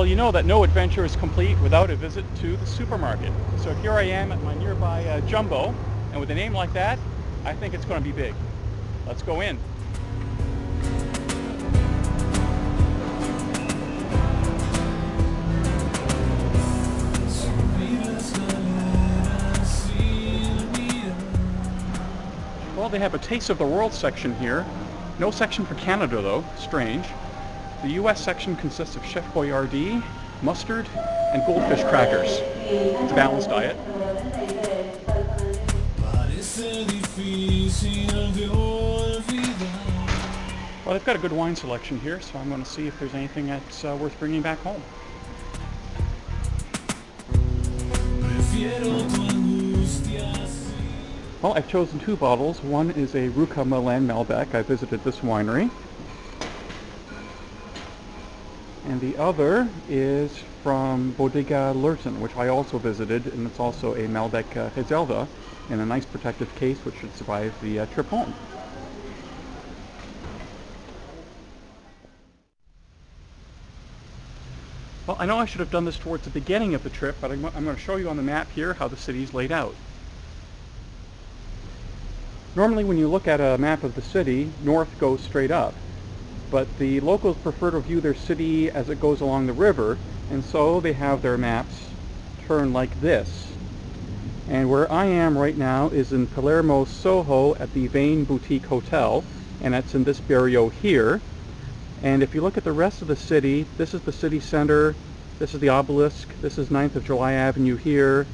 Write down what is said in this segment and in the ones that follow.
Well, you know that no adventure is complete without a visit to the supermarket. So here I am at my nearby Jumbo, and with a name like that, I think it's going to be big. Let's go in. Well, they have a Taste of the World section here. No section for Canada though, strange. The US section consists of Chef Boyardee, mustard, and goldfish crackers. It's a balanced diet. Well, they've got a good wine selection here, so I'm going to see if there's anything that's worth bringing back home. Well, I've chosen two bottles. One is a Ruca Milan Malbec. I visited this winery. And the other is from Bodega Lurton, which I also visited, and it's also a Malbec Reserva in a nice protective case which should survive the trip home. Well, I know I should have done this towards the beginning of the trip, but I'm going to show you on the map here how the city's laid out. Normally when you look at a map of the city, north goes straight up. But the locals prefer to view their city as it goes along the river, and so they have their maps turn like this. And where I am right now is in Palermo, Soho at the Vane Boutique Hotel, and that's in this barrio here. And if you look at the rest of the city, this is the city center, this is the obelisk, this is 9th of July Avenue here,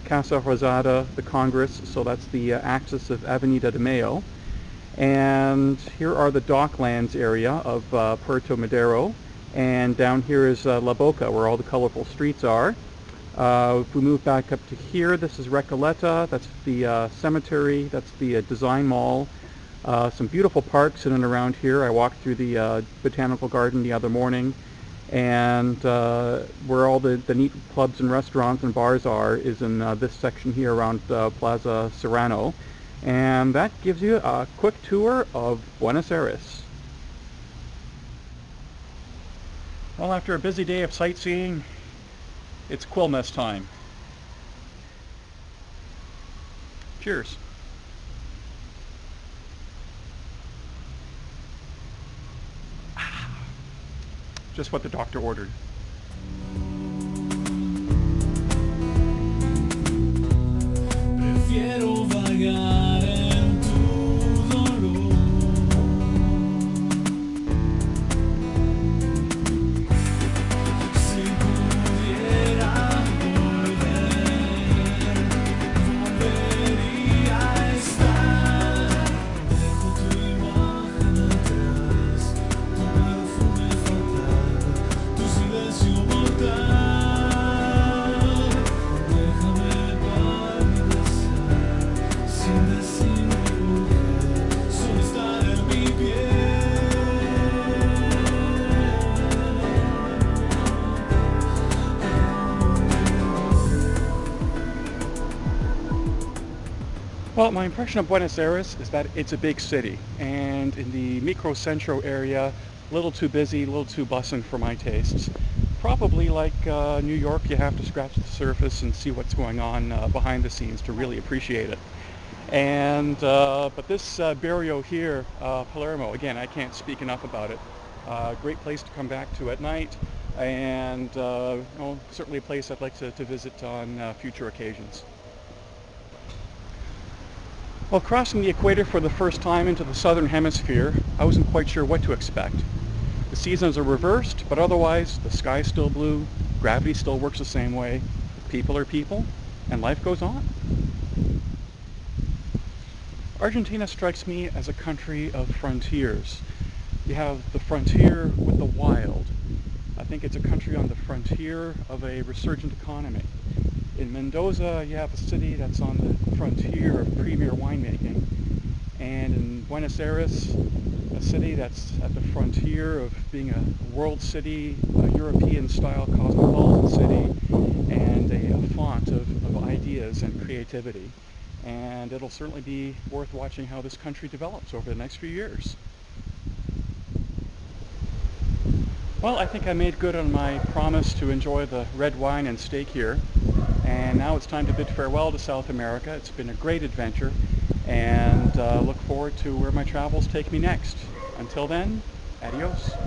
Casa Rosada, the Congress, so that's the axis of Avenida de Mayo. And here are the docklands area of Puerto Madero, and down here is La Boca, where all the colorful streets are. If we move back up to here, this is Recoleta, that's the cemetery, that's the design mall. Some beautiful parks in and around here. I walked through the botanical garden the other morning, and where all the neat clubs and restaurants and bars are is in this section here around Plaza Serrano. And that gives you a quick tour of Buenos Aires. Well, after a busy day of sightseeing, it's Quilmes time. Cheers. Just what the doctor ordered. Prefiero vagar en tu dolor. Si pudiera volver, volvería a estar. Dejo tu imagen atrás, tu perfume fatal, tu silencio mortal. Well, my impression of Buenos Aires is that it's a big city, and in the microcentro area, a little too busy, a little too bustling for my tastes. Probably like New York, you have to scratch the surface and see what's going on behind the scenes to really appreciate it. And but this barrio here, Palermo, again, I can't speak enough about it. Great place to come back to at night, and certainly a place I'd like to visit on future occasions. Well, crossing the equator for the first time into the southern hemisphere, I wasn't quite sure what to expect. The seasons are reversed, but otherwise the sky's still blue, gravity still works the same way, people are people, and life goes on. Argentina strikes me as a country of frontiers. You have the frontier with the wild. I think it's a country on the frontier of a resurgent economy. In Mendoza, you have a city that's on the frontier of premier winemaking. And in Buenos Aires, a city that's at the frontier of being a world city, a European-style cosmopolitan city, and a font of ideas and creativity. And it'll certainly be worth watching how this country develops over the next few years. Well, I think I made good on my promise to enjoy the red wine and steak here. And now it's time to bid farewell to South America. It's been a great adventure, and look forward to where my travels take me next. Until then, adios.